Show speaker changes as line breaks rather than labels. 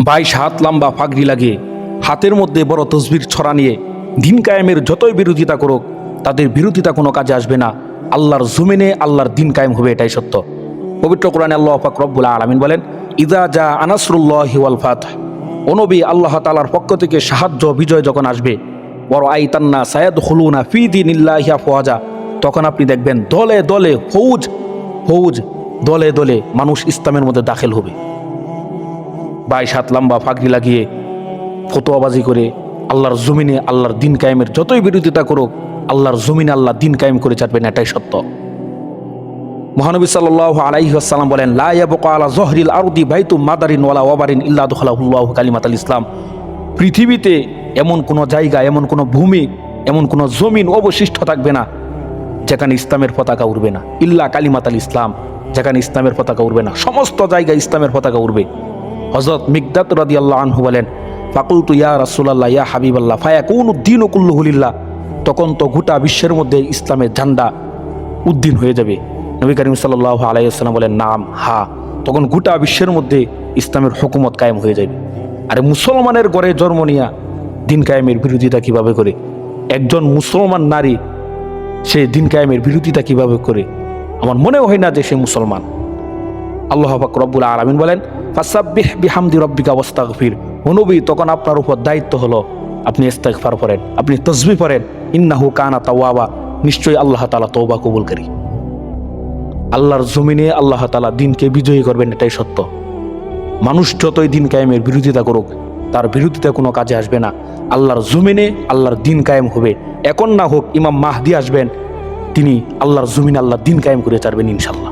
22 হাত লম্বা পাগড়ি লাগিয়ে হাতের মধ্যে বড় তসবির ছড়া নিয়ে দিন কায়েমের যতই বিরোধিতা করুক তাদের বিরোধিতা কোনো কাজে আসবে না। আল্লাহর জমিনে আল্লাহর দিন কায়েম হবে, এটাই সত্য। পবিত্র কোরআনে আল্লাহ পাক রব্বুল আলামিন বলেন, ইযা জা আনাসরুল্লাহি ওয়াল ফাতহ, ও নবী, আল্লাহ তাআলার পক্ষ থেকে সাহায্য বিজয় যখন আসবে, ওয়া রাআইতান নাস ইয়াদখুলুনা ফি দীনিল্লাহি আফওয়াজা, তখন আপনি দেখবেন দলে দলে ফৌজ দলে দলে মানুষ ইসলামের মধ্যে দাখিল হবে। 22 হাত লম্বা পাগড়ি লাগিয়ে ফতোয়াবাজি করে আল্লাহর জমিনে আল্লাহর দিন কায়েমের যতই বিরোধিতা করুক আল্লাহর জমিনে আল্লাহ দিন কায়েম করে ছাড়বেন, এটাই সত্য। মহানবী সাল্লাল্লাহু আলাইহি ওয়াসাল্লাম বলেন, লা ইয়াবকা আলা যহরিল আরদি বাইতুম মাদারিন ওয়ালা ওয়াবারিন ইল্লা দখালাহুল্লাহু কালিমাতাল ইসলাম। পৃথিবীতে এমন কোনো জায়গা, এমন কোনো ভূমি, এমন কোনো জমিন অবশিষ্ট থাকবে না যেখানে ইসলামের পতাকা উড়বে না। ইল্লা কালিমাতাল ইসলাম, যেখানে ইসলামের পতাকা উড়বে না, সমস্ত জায়গায় ইসলামের পতাকা উড়বে। হযরত মিকদাদ রাদিয়াল্লাহু আনহু বলেন, ফাকুলতু ইয়া রাসূলুল্লাহ ইয়া হাবিবাল্লাহ ফায়াকুনুদ দীনু কুল্লুহু লিল্লাহ, তখন তো গোটা বিশ্বের মধ্যে ইসলামের ঝান্ডা উদ্দিন হয়ে যাবে। নবী করিম সাল্লাল্লাহু আলাইহি ওয়াসাল্লাম বলেন, নাম, হা, তখন গোটা বিশ্বের মধ্যে ইসলামের হুকুমত কায়েম হয়ে যাবে। আরে মুসলমানের ঘরে জন্ম নিয়া দিন কায়েমের বিরোধিতা কিভাবে করে? একজন মুসলমান নারী সে দিন কায়েমের বিরোধিতা কিভাবে করে? আমার মনে হয় না যে সে মুসলমান। আল্লাহ পাক রব্বুল আলামিন বলেন, ফাসাব্বিহ বিহামদি রাব্বিকা ওয়াস্তাগফির, ও নবী, তখন আপনার উপর দায়িত্ব হলো আপনি ইস্তিগফার পড়েন, আপনি তাসবিহ পড়েন। ইন্নাহু কানা তাওয়াবা, নিশ্চয়ই আল্লাহ তাআলা তওবা কবুলকারী। আল্লাহর জমিনে আল্লাহ তাআলা দিনকে বিজয়ী করবেন, এটাই সত্য। মানুষ যতই দিন কায়েমের বিরোধিতা করুক তার বিরোধিতা কোনো কাজে আসবে না। আল্লাহর জমিনে আল্লাহর দিন কায়েম হবে। এখন না হোক, ইমাম মাহদি আসবেন, তিনি আল্লাহর জমিনে আল্লাহর দিন কায়েম করে ছাড়বেন ইনশাআল্লাহ।